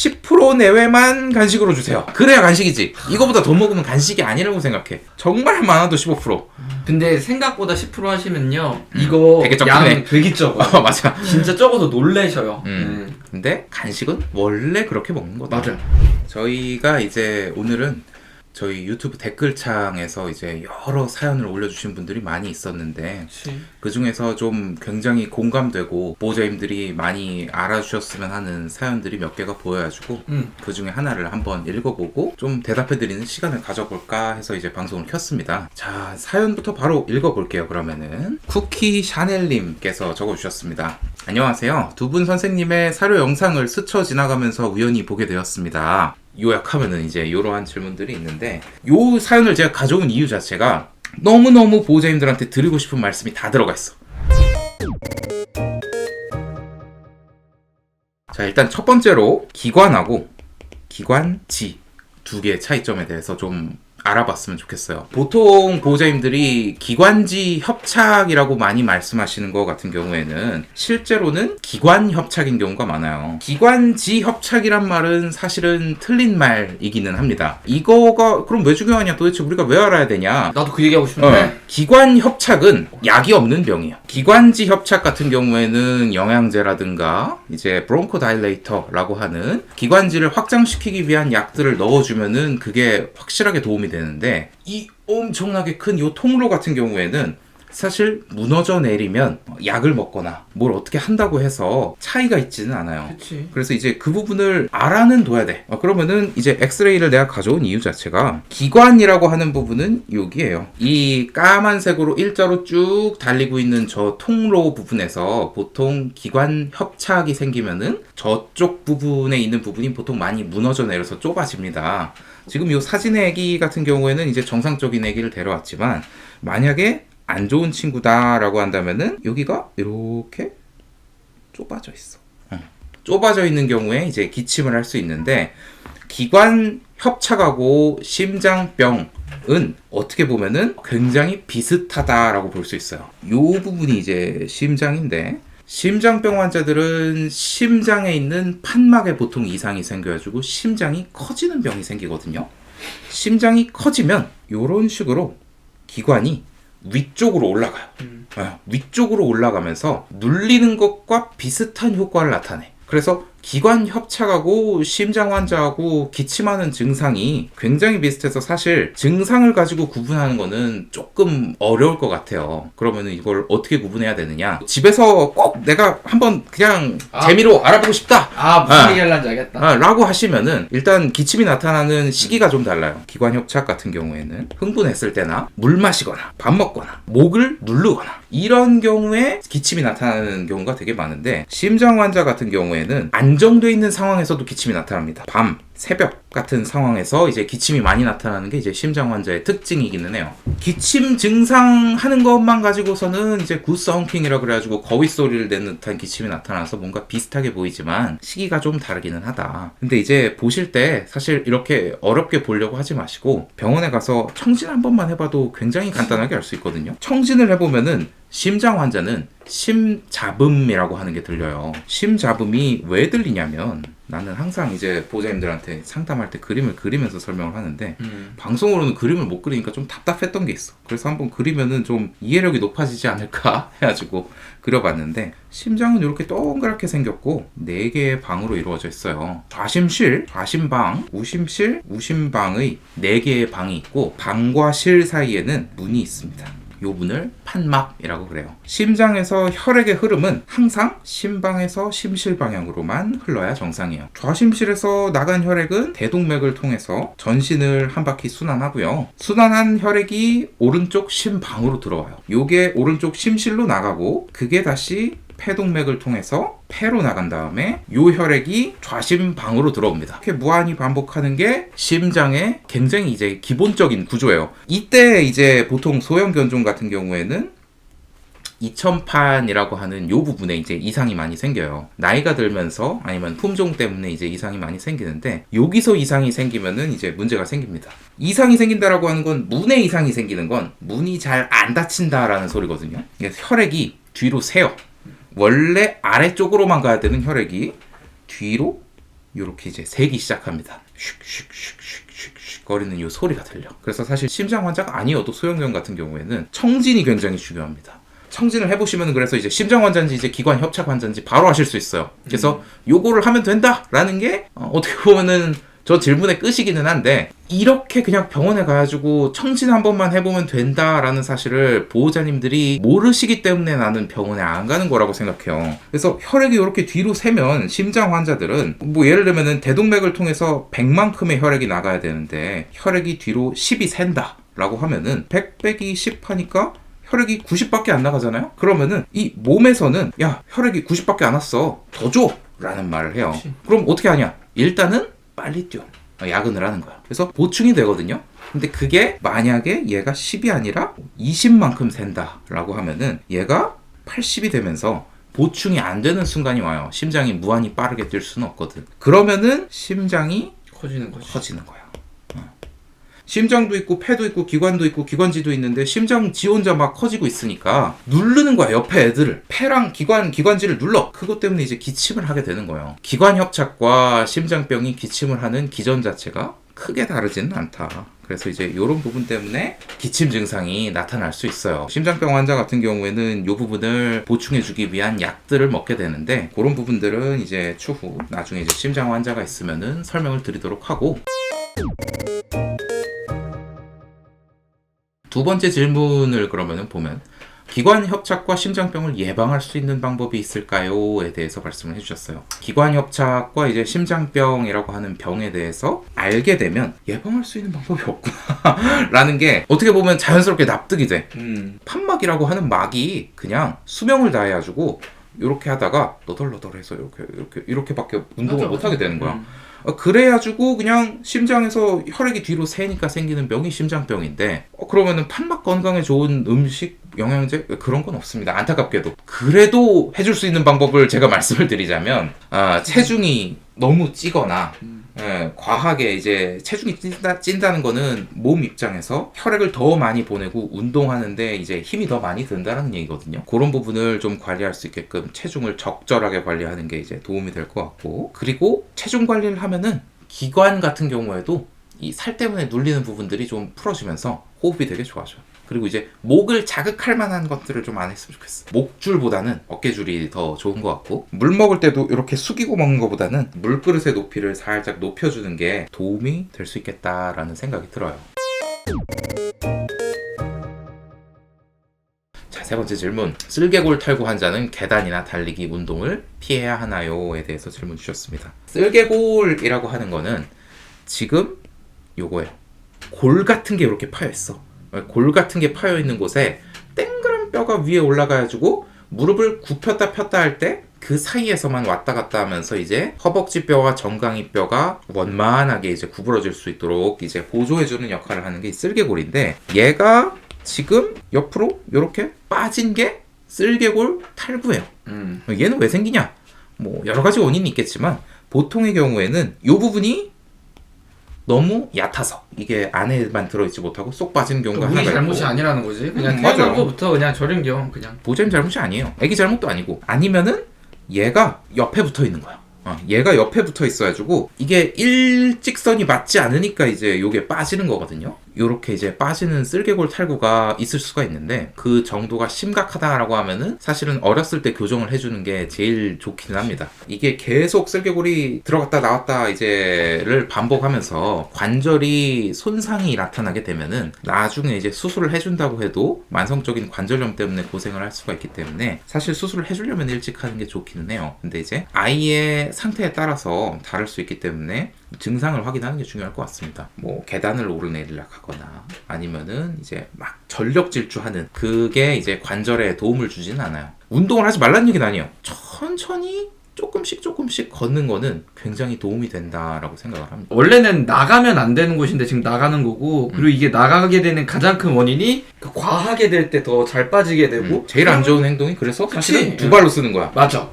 10% 내외만 간식으로 주세요. 그래야 간식이지. 이거보다 더 먹으면 간식이 아니라고 생각해. 정말 많아도 15%. 근데 생각보다 10% 하시면요 이거 되게 양 적긴 해. 되게 적어. 맞아. 진짜 적어서 놀래셔요. 근데 간식은 원래 그렇게 먹는 거다. 맞아요. 저희가 이제 오늘은 저희 유튜브 댓글창에서 이제 여러 사연을 올려주신 분들이 많이 있었는데 그 중에서 좀 굉장히 공감되고 보호자님들이 많이 알아주셨으면 하는 사연들이 몇 개가 보여가지고 그 중에 하나를 한번 읽어보고 좀 대답해드리는 시간을 가져볼까 해서 이제 방송을 켰습니다. 자, 사연부터 바로 읽어볼게요. 그러면은 쿠키 샤넬님께서 적어주셨습니다. 안녕하세요. 두 분 선생님의 사료 영상을 스쳐 지나가면서 우연히 보게 되었습니다. 요약하면은 이제 이러한 질문들이 있는데 요 사연을 제가 가져온 이유 자체가 너무너무 보호자님들한테 드리고 싶은 말씀이 다 들어가 있어. 자, 일단 첫 번째로 기관하고 기관지 두 개의 차이점에 대해서 좀 알아봤으면 좋겠어요. 보통 보호자님들이 기관지 협착이라고 많이 말씀하시는 것 같은 경우에는 실제로는 기관 협착인 경우가 많아요. 기관지 협착이란 말은 사실은 틀린 말이기는 합니다. 이거가 그럼 왜 중요하냐? 도대체 우리가 왜 알아야 되냐? 나도 그 얘기하고 싶은데 기관 협착은 약이 없는 병이에요. 기관지 협착 같은 경우에는 영양제라든가 이제 브론코 다일레이터라고 하는 기관지를 확장시키기 위한 약들을 넣어주면은 그게 확실하게 도움이 되는데 이 엄청나게 큰 요 통로 같은 경우에는 사실 무너져 내리면 약을 먹거나 뭘 어떻게 한다고 해서 차이가 있지는 않아요. 그치. 그래서 이제 그 부분을 알아는 둬야 돼. 그러면은 이제 엑스레이를 내가 가져온 이유 자체가 기관이라고 하는 부분은 여기에요. 이 까만색으로 일자로 쭉 달리고 있는 저 통로 부분에서 보통 기관 협착이 생기면은 저쪽 부분에 있는 부분이 보통 많이 무너져 내려서 좁아집니다. 지금 이 사진의 애기 같은 경우에는 이제 정상적인 애기를 데려왔지만 만약에 안 좋은 친구다라고 한다면은 여기가 이렇게 좁아져 있어. 좁아져 있는 경우에 이제 기침을 할 수 있는데 기관 협착하고 심장병은 어떻게 보면은 굉장히 비슷하다라고 볼 수 있어요. 이 부분이 이제 심장인데 심장병 환자들은 심장에 있는 판막에 보통 이상이 생겨가지고 심장이 커지는 병이 생기거든요. 심장이 커지면 이런 식으로 기관이 위쪽으로 올라가요. 위쪽으로 올라가면서 눌리는 것과 비슷한 효과를 나타내. 그래서 기관 협착하고 심장 환자하고 기침하는 증상이 굉장히 비슷해서 사실 증상을 가지고 구분하는 거는 조금 어려울 것 같아요. 그러면 이걸 어떻게 구분해야 되느냐? 집에서 꼭 내가 한번 그냥 재미로 알아보고 싶다. 무슨 얘기 하려는지 알겠다. 라고 하시면은 일단 기침이 나타나는 시기가 좀 달라요. 기관 협착 같은 경우에는 흥분했을 때나 물 마시거나 밥 먹거나 목을 누르거나 이런 경우에 기침이 나타나는 경우가 되게 많은데 심장 환자 같은 경우에는 안정돼 있는 상황에서도 기침이 나타납니다. 밤, 새벽 같은 상황에서 이제 기침이 많이 나타나는 게 이제 심장 환자의 특징이기는 해요. 기침 증상 하는 것만 가지고서는 이제 구스 헝킹이라 그래가지고 거위 소리를 내는 듯한 기침이 나타나서 뭔가 비슷하게 보이지만 시기가 좀 다르기는 하다. 근데 이제 보실 때 사실 이렇게 어렵게 보려고 하지 마시고 병원에 가서 청진 한 번만 해봐도 굉장히 간단하게 알 수 있거든요. 청진을 해보면은 심장 환자는 심잡음이라고 하는 게 들려요. 심잡음이 왜 들리냐면 나는 항상 이제 보호자님들한테 상담할 때 그림을 그리면서 설명을 하는데 방송으로는 그림을 못 그리니까 좀 답답했던 게 있어. 그래서 한번 그리면은 좀 이해력이 높아지지 않을까 해가지고 그려봤는데 심장은 이렇게 동그랗게 생겼고 4개의 방으로 이루어져 있어요. 좌심실, 좌심방, 우심실, 우심방의 4개의 방이 있고 방과 실 사이에는 문이 있습니다. 요 문을 판막이라고 그래요. 심장에서 혈액의 흐름은 항상 심방에서 심실 방향으로만 흘러야 정상이에요. 좌심실에서 나간 혈액은 대동맥을 통해서 전신을 한 바퀴 순환하고요. 순환한 혈액이 오른쪽 심방으로 들어와요. 요게 오른쪽 심실로 나가고 그게 다시 폐동맥을 통해서 폐로 나간 다음에 요 혈액이 좌심방으로 들어옵니다. 이렇게 무한히 반복하는 게 심장의 굉장히 이제 기본적인 구조예요. 이때 이제 보통 소형견종 같은 경우에는 이천판이라고 하는 요 부분에 이제 이상이 많이 생겨요. 나이가 들면서 아니면 품종 때문에 이제 이상이 많이 생기는데 여기서 이상이 생기면은 이제 문제가 생깁니다. 이상이 생긴다라고 하는 건 문에 이상이 생기는 건 문이 잘 안 닫힌다라는 소리거든요. 혈액이 뒤로 새요. 원래 아래쪽으로만 가야 되는 혈액이 뒤로 이렇게 이제 새기 시작합니다. 슉슉슉슉슉슉 거리는 이 소리가 들려. 그래서 사실 심장 환자가 아니어도 소형견 같은 경우에는 청진이 굉장히 중요합니다. 청진을 해보시면 그래서 이제 심장 환자인지 이제 기관 협착 환자인지 바로 아실 수 있어요. 그래서 요거를 하면 된다라는 게 어떻게 보면은 저 질문의 끝이기는 한데, 이렇게 그냥 병원에 가가지고 청진 한 번만 해보면 된다라는 사실을 보호자님들이 모르시기 때문에 나는 병원에 안 가는 거라고 생각해요. 그래서 혈액이 이렇게 뒤로 새면 심장 환자들은 뭐 예를 들면은 대동맥을 통해서 100만큼의 혈액이 나가야 되는데 혈액이 뒤로 10이 샌다 라고 하면은 100 빼기 10 하니까 혈액이 90밖에 안 나가잖아요. 그러면은 이 몸에서는 야, 혈액이 90밖에 안 왔어, 더 줘 라는 말을 해요. 그치. 그럼 어떻게 하냐, 일단은 빨리 뛰어, 야근을 하는 거야. 그래서 보충이 되거든요. 근데 그게 만약에 얘가 10이 아니라 20만큼 샌다 라고 하면은 얘가 80이 되면서 보충이 안 되는 순간이 와요. 심장이 무한히 빠르게 뛸 수는 없거든. 그러면은 심장이 커지는 거지. 커지는 거야. 심장도 있고 폐도 있고 기관도 있고 기관지도 있는데 심장 지 혼자 막 커지고 있으니까 누르는 거야, 옆에 애들을. 폐랑 기관지를 눌러. 그것 때문에 이제 기침을 하게 되는 거예요. 기관 협착과 심장병이 기침을 하는 기전 자체가 크게 다르지는 않다. 그래서 이제 이런 부분 때문에 기침 증상이 나타날 수 있어요. 심장병 환자 같은 경우에는 이 부분을 보충해주기 위한 약들을 먹게 되는데, 그런 부분들은 이제 추후 나중에 이제 심장 환자가 있으면은 설명을 드리도록 하고, 두 번째 질문을 그러면은 보면 기관 협착과 심장병을 예방할 수 있는 방법이 있을까요?에 대해서 말씀을 해주셨어요. 기관 협착과 이제 심장병이라고 하는 병에 대해서 알게 되면 예방할 수 있는 방법이 없구나라는 게 어떻게 보면 자연스럽게 납득이 돼. 판막이라고 하는 막이 그냥 수명을 다해가지고 이렇게 하다가 너덜너덜해서 이렇게밖에 운동을 못 하게 되는 거야. 그래가지고 그냥 심장에서 혈액이 뒤로 새니까 생기는 병이 심장병인데, 그러면은 판막 건강에 좋은 음식, 영양제 그런 건 없습니다. 안타깝게도. 그래도 해줄 수 있는 방법을 제가 말씀을 드리자면, 체중이 너무 찌거나 과하게 이제 체중이 찐다는 거는 몸 입장에서 혈액을 더 많이 보내고 운동하는데 이제 힘이 더 많이 든다는 얘기거든요. 그런 부분을 좀 관리할 수 있게끔 체중을 적절하게 관리하는 게 이제 도움이 될 것 같고, 그리고 체중 관리를 하면은 기관 같은 경우에도 이 살 때문에 눌리는 부분들이 좀 풀어지면서 호흡이 되게 좋아져요. 그리고 이제 목을 자극할 만한 것들을 좀 안 했으면 좋겠어. 목줄보다는 어깨줄이 더 좋은 것 같고, 물 먹을 때도 이렇게 숙이고 먹는 것보다는 물그릇의 높이를 살짝 높여주는 게 도움이 될 수 있겠다라는 생각이 들어요. 자, 세 번째 질문. 쓸개골 탈구 환자는 계단이나 달리기 운동을 피해야 하나요?에 대해서 질문 주셨습니다. 쓸개골이라고 하는 거는 지금 요거예요. 골 같은 게 이렇게 파여 있어. 골 같은 게 파여 있는 곳에 땡그란 뼈가 위에 올라가가지고 무릎을 굽혔다 폈다 할 때 그 사이에서만 왔다 갔다 하면서 이제 허벅지 뼈와 정강이 뼈가 원만하게 이제 구부러질 수 있도록 이제 보조해주는 역할을 하는 게 이 쓸개골인데, 얘가 지금 옆으로 이렇게 빠진 게 쓸개골 탈구예요. 얘는 왜 생기냐? 뭐 여러 가지 원인이 있겠지만 보통의 경우에는 이 부분이 너무 얕아서 이게 안에만 들어있지 못하고 쏙 빠지는 경우가 하나가 우리 있고, 잘못이 아니라는 거지. 그냥 맞아요. 태어난 거부터 그냥 저렴경 그냥. 보호자님 잘못이 아니에요. 애기 잘못도 아니고, 아니면은 얘가 옆에 붙어 있는 거야. 얘가 옆에 붙어 있어가지고 이게 일직선이 맞지 않으니까 이제 요게 빠지는 거거든요. 요렇게 이제 빠지는 쓸개골 탈구가 있을 수가 있는데, 그 정도가 심각하다라고 하면은 사실은 어렸을 때 교정을 해주는 게 제일 좋기는 합니다. 이게 계속 쓸개골이 들어갔다 나왔다 이제를 반복하면서 관절이 손상이 나타나게 되면은 나중에 이제 수술을 해준다고 해도 만성적인 관절염 때문에 고생을 할 수가 있기 때문에 사실 수술을 해주려면 일찍 하는 게 좋기는 해요. 근데 이제 아이의 상태에 따라서 다를 수 있기 때문에 증상을 확인하는 게 중요할 것 같습니다. 뭐 계단을 오르내리락하거나 아니면은 이제 막 전력 질주하는, 그게 이제 관절에 도움을 주지는 않아요. 운동을 하지 말라는 얘기는 아니에요. 천천히 조금씩 걷는 거는 굉장히 도움이 된다라고 생각을 합니다. 원래는 나가면 안 되는 곳인데 지금 나가는 거고, 그리고 이게 나가게 되는 가장 큰 원인이 그 과하게 될 때 더 잘 빠지게 되고, 제일 안 좋은 행동이 그래서 그치? 사실은 두 발로 쓰는 거야. 맞아.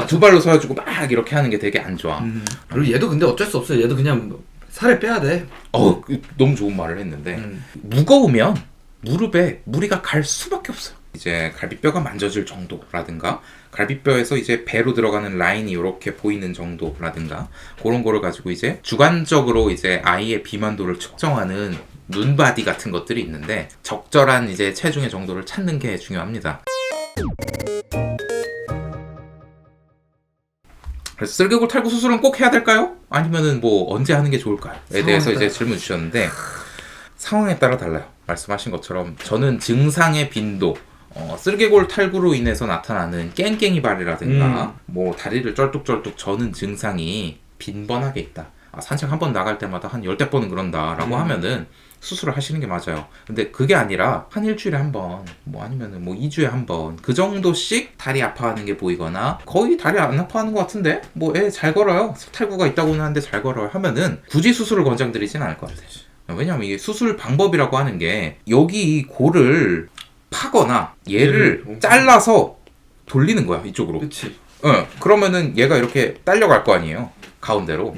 두 발로 서가지고 막 이렇게 하는 게 되게 안 좋아. 그리고 얘도 근데 어쩔 수 없어요. 얘도 그냥 살을 빼야 돼. 너무 좋은 말을 했는데 무거우면 무릎에 무리가 갈 수밖에 없어요. 이제 갈비뼈가 만져질 정도라든가 갈비뼈에서 이제 배로 들어가는 라인이 이렇게 보이는 정도라든가 그런 거를 가지고 이제 주관적으로 이제 아이의 비만도를 측정하는 눈바디 같은 것들이 있는데 적절한 이제 체중의 정도를 찾는 게 중요합니다. 그래서 쓸개골 탈구 수술은 꼭 해야 될까요? 아니면은 뭐 언제 하는 게 좋을까요?에 대해서 이제 질문 주셨는데 상황에 따라 달라요. 말씀하신 것처럼 저는 증상의 빈도 쓸개골 탈구로 인해서 나타나는 깽깽이 발이라든가 뭐 다리를 쩔뚝쩔뚝 저는 증상이 빈번하게 있다. 산책 한 번 나갈 때마다 한 10대 번은 그런다 라고 하면은 수술을 하시는 게 맞아요. 근데 그게 아니라 한 일주일에 한 번, 뭐 아니면은 뭐 2주에 한 번, 그 정도씩 다리 아파하는 게 보이거나 거의 다리 안 아파하는 것 같은데 뭐 애 잘 걸어요. 탈구가 있다고는 하는데 잘 걸어요 하면은 굳이 수술을 권장드리진 않을 것 같아요. 왜냐면 이게 수술 방법이라고 하는 게 여기 이 골을 파거나 얘를 잘라서 돌리는 거야 이쪽으로. 그치. 그러면은 얘가 이렇게 딸려갈 거 아니에요 가운데로.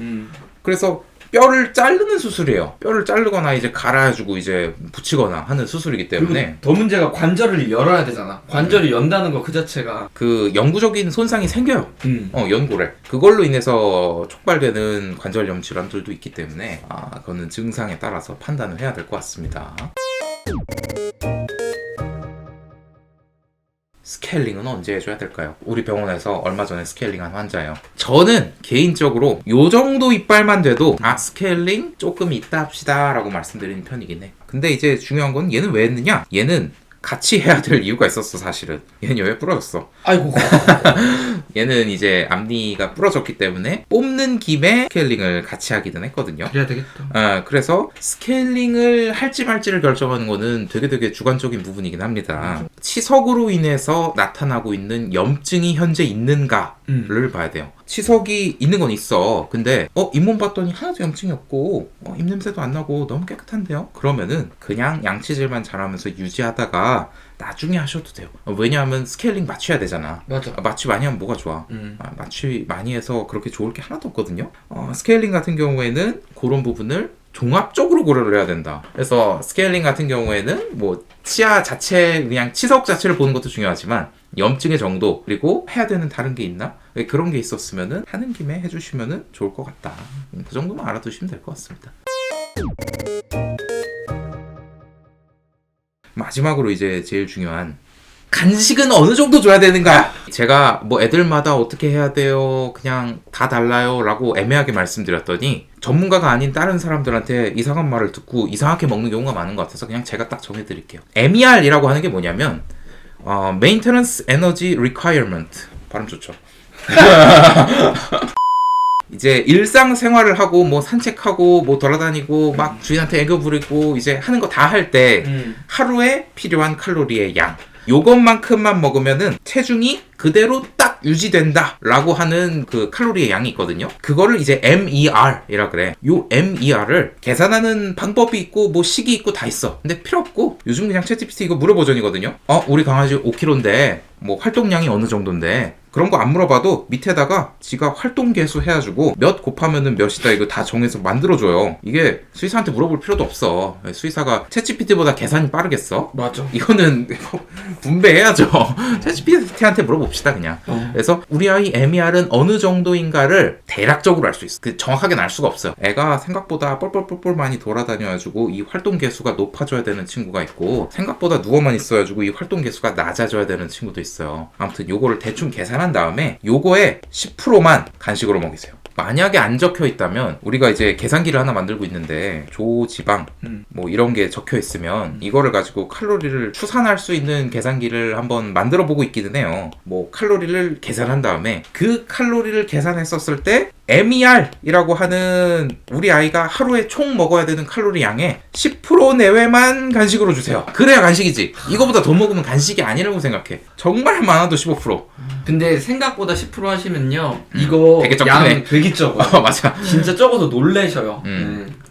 그래서 뼈를 자르는 수술이에요. 뼈를 자르거나 이제 갈아주고 이제 붙이거나 하는 수술이기 때문에 더 문제가 관절을 열어야 되잖아. 관절을 연다는 거 그 자체가 그 영구적인 손상이 생겨요. 연골에 그걸로 인해서 촉발되는 관절염 질환들도 있기 때문에 그거는 증상에 따라서 판단을 해야 될 것 같습니다. 스케일링은 언제 해줘야 될까요? 우리 병원에서 얼마 전에 스케일링한 환자예요. 저는 개인적으로 요 정도 이빨만 돼도 스케일링 조금 이따 합시다 라고 말씀드리는 편이긴 해. 근데 이제 중요한 건 얘는 왜 했느냐? 얘는 같이 해야 될 이유가 있었어. 사실은 얘는 여기 부러졌어. 아이고. 얘는 이제 앞니가 부러졌기 때문에 뽑는 김에 스케일링을 같이 하기는 했거든요. 그래야 되겠다. 그래서 스케일링을 할지 말지를 결정하는 거는 되게 주관적인 부분이긴 합니다. 치석으로 인해서 나타나고 있는 염증이 현재 있는가를 봐야 돼요. 치석이 있는 건 있어. 근데 잇몸 봤더니 하나도 염증이 없고 입냄새도 안 나고 너무 깨끗한데요? 그러면은 그냥 양치질만 잘하면서 유지하다가 나중에 하셔도 돼요. 왜냐하면 스케일링 맞춰야 되잖아. 맞아. 마취 많이 하면 뭐가 좋아. 마취 많이 해서 그렇게 좋을 게 하나도 없거든요. 스케일링 같은 경우에는 그런 부분을 종합적으로 고려를 해야 된다. 그래서 스케일링 같은 경우에는 뭐 치아 자체 그냥 치석 자체를 보는 것도 중요하지만 염증의 정도 그리고 해야 되는 다른 게 있나? 그런 게 있었으면은 하는 김에 해주시면은 좋을 것 같다. 그 정도만 알아두시면 될 것 같습니다. 마지막으로 이제 제일 중요한 간식은 어느 정도 줘야 되는가? 제가 뭐 애들마다 어떻게 해야 돼요? 그냥 다 달라요 라고 애매하게 말씀드렸더니 전문가가 아닌 다른 사람들한테 이상한 말을 듣고 이상하게 먹는 경우가 많은 것 같아서 그냥 제가 딱 정해드릴게요. MER이라고 하는 게 뭐냐면 Maintenance Energy Requirement. 발음 좋죠? 이제 일상생활을 하고 뭐 산책하고 뭐 돌아다니고 막 주인한테 애교 부리고 이제 하는 거 다 할 때 하루에 필요한 칼로리의 양 요것만큼만 먹으면은 체중이 그대로 딱 유지된다 라고 하는 그 칼로리의 양이 있거든요. 그거를 이제 MER이라 그래. 요 MER을 계산하는 방법이 있고 뭐 식이 있고 다 있어. 근데 필요 없고 요즘 그냥 챗GPT 이거 무료 버전이거든요. 우리 강아지 5kg인데 뭐 활동량이 어느 정도인데 그런 거 안 물어봐도 밑에다가 지가 활동 개수 해가지고 몇 곱하면은 몇이다 이거 다 정해서 만들어줘요. 이게 수의사한테 물어볼 필요도 없어. 수의사가 챗GPT보다 계산이 빠르겠어? 맞아. 이거는 분배해야죠. 챗GPT한테 물어봅시다 그냥. 그래서 우리 아이 MER은 어느 정도인가를 대략적으로 알 수 있어. 정확하게는 알 수가 없어요. 애가 생각보다 뻘뻘뻘뻘 많이 돌아다녀가지고 이 활동 개수가 높아져야 되는 친구가 있고 생각보다 누워만 있어가지고 이 활동 개수가 낮아져야 되는 친구도 있어요. 아무튼 요거를 대충 계산한 다음에 요거에 10%만 간식으로 먹이세요. 만약에 안 적혀 있다면 우리가 이제 계산기를 하나 만들고 있는데 조지방 뭐 이런 게 적혀 있으면 이거를 가지고 칼로리를 추산할 수 있는 계산기를 한번 만들어 보고 있기는 해요. 뭐 칼로리를 계산한 다음에 그 칼로리를 계산했었을 때 MER이라고 하는 우리 아이가 하루에 총 먹어야 되는 칼로리 양의 10% 내외만 간식으로 주세요. 그래야 간식이지. 이거보다 더 먹으면 간식이 아니라고 생각해. 정말 많아도 15%. 근데 생각보다 10% 하시면요 이거 되게 적네. 양 되게 적어. 맞아. 진짜 적어서 놀래셔요.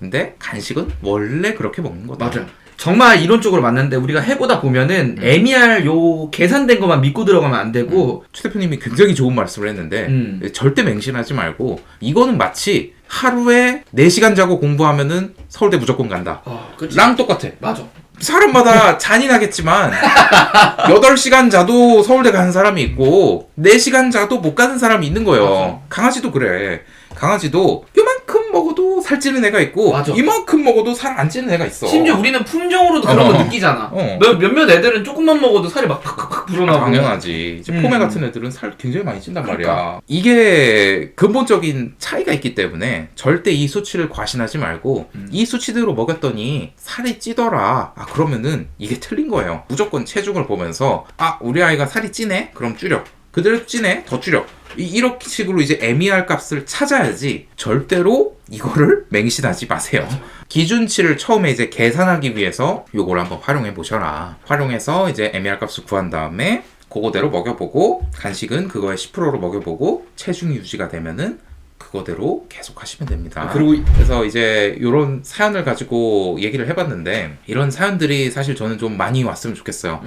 근데 간식은 원래 그렇게 먹는 거다. 맞아. 정말 이론적으로 맞는데 우리가 해보다 보면은 MER 요 계산된 것만 믿고 들어가면 안 되고 최 대표님이 굉장히 좋은 말씀을 했는데 절대 맹신하지 말고 이거는 마치 하루에 4시간 자고 공부하면은 서울대 무조건 간다. 그치. 랑 똑같아. 맞아. 사람마다 잔인하겠지만 8시간 자도 서울대 가는 사람이 있고 4시간 자도 못 가는 사람이 있는 거예요. 맞아. 강아지도 그래. 강아지도 요만큼 먹어도 살찌는 애가 있고 맞아. 이만큼 먹어도 살 안 찌는 애가 있어. 심지어 우리는 품종으로도 그런 거 느끼잖아. 몇몇 애들은 조금만 먹어도 살이 막 팍팍팍 불어나고. 당연하지. 이제 포메 같은 애들은 살 굉장히 많이 찐단 그러니까. 말이야. 이게 근본적인 차이가 있기 때문에 절대 이 수치를 과신하지 말고 이 수치대로 먹였더니 살이 찌더라. 아 그러면은 이게 틀린 거예요. 무조건 체중을 보면서 아 우리 아이가 살이 찌네? 그럼 줄여. 그대로 찌네? 더 줄여. 이렇게 식으로 이제 MER 값을 찾아야지 절대로 이거를 맹신하지 마세요. 기준치를 처음에 이제 계산하기 위해서 요걸 한번 활용해 보셔라. 활용해서 이제 MER 값을 구한 다음에 그거대로 먹여보고 간식은 그거의 10%로 먹여보고 체중이 유지가 되면은 그거대로 계속 하시면 됩니다. 그리고 그래서 이제 이런 사연을 가지고 얘기를 해봤는데 이런 사연들이 사실 저는 좀 많이 왔으면 좋겠어요.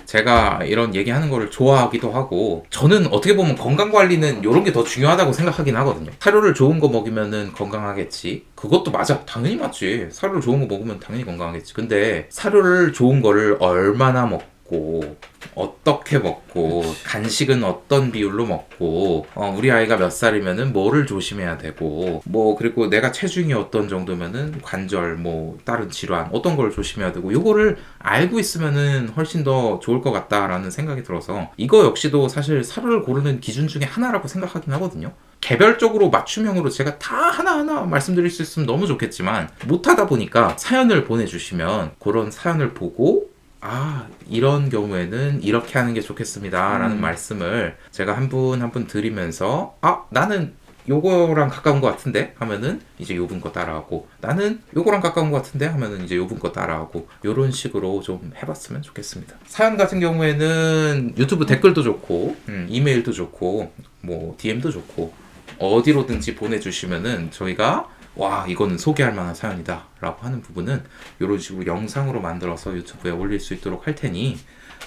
제가 이런 얘기하는 거를 좋아하기도 하고 저는 어떻게 보면 건강관리는 이런 게 더 중요하다고 생각하긴 하거든요. 사료를 좋은 거 먹이면은 건강하겠지. 그것도 맞아. 당연히 맞지. 사료를 좋은 거 먹으면 당연히 건강하겠지. 근데 사료를 좋은 거를 얼마나 먹고 어떻게 먹고 간식은 어떤 비율로 먹고 우리 아이가 몇 살이면은 뭐를 조심해야 되고 뭐 그리고 내가 체중이 어떤 정도면은 관절 뭐 다른 질환 어떤 걸 조심해야 되고 요거를 알고 있으면은 훨씬 더 좋을 것 같다라는 생각이 들어서 이거 역시도 사실 사료를 고르는 기준 중에 하나라고 생각하긴 하거든요. 개별적으로 맞춤형으로 제가 다 하나하나 말씀드릴 수 있으면 너무 좋겠지만 못하다 보니까 사연을 보내주시면 그런 사연을 보고 아 이런 경우에는 이렇게 하는 게 좋겠습니다 라는 말씀을 제가 한 분 한 분 드리면서 아 나는 요거랑 가까운 것 같은데 하면은 이제 요분 거 따라하고 나는 요거랑 가까운 것 같은데 하면은 이제 요분 거 따라하고 요런 식으로 좀 해봤으면 좋겠습니다. 사연 같은 경우에는 유튜브 댓글도 좋고 이메일도 좋고 뭐 DM도 좋고 어디로든지 보내주시면은 저희가 와 이거는 소개할 만한 사연이다 라고 하는 부분은 이런 식으로 영상으로 만들어서 유튜브에 올릴 수 있도록 할 테니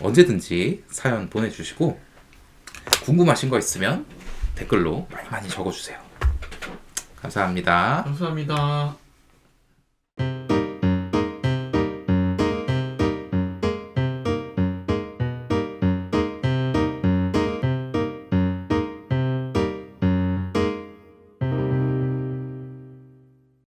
언제든지 사연 보내주시고 궁금하신 거 있으면 댓글로 많이 적어주세요. 감사합니다. 감사합니다.